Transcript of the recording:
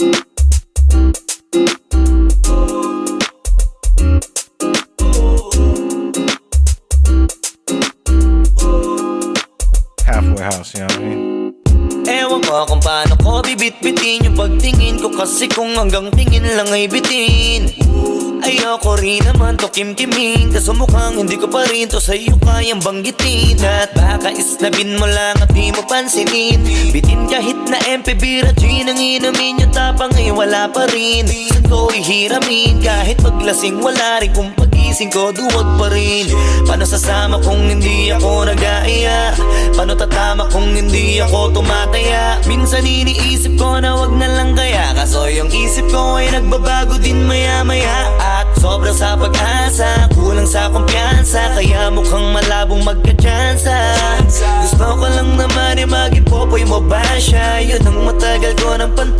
Halfway house, you know what I mean? Ewan ko kung paano ko bibit-bitin yung pagtingin ko, kasi kung hanggang tingin lang ay bitin. Ayoko rin naman to kim-kimin, kaso mukhang hindi ko pa rin to sa'yo kayang banggitin. At baka isnabin mo lang at di mo pansinin, bitin kahit na MP, bira, gin ang inumin, yung tapang ay wala pa rin. Saan ko ihiramin, kahit paglasing wala rin, kung pagising ko duwag pa rin. Paano sasama kung hindi ako nag-aaya? Paano tatama kung hindi ako tumataya? Minsan iniisip ko na wag na lang kaya, kaso yung isip ko ay nagbabago din maya-maya. At sobrang sa pag-asa, kulang sa kumpiyansa, kaya mukhang malabong magka-tsansa. Gusto ko lang naman ay maging popoy mo ba siya? Yun ang matagal ko ng pantay.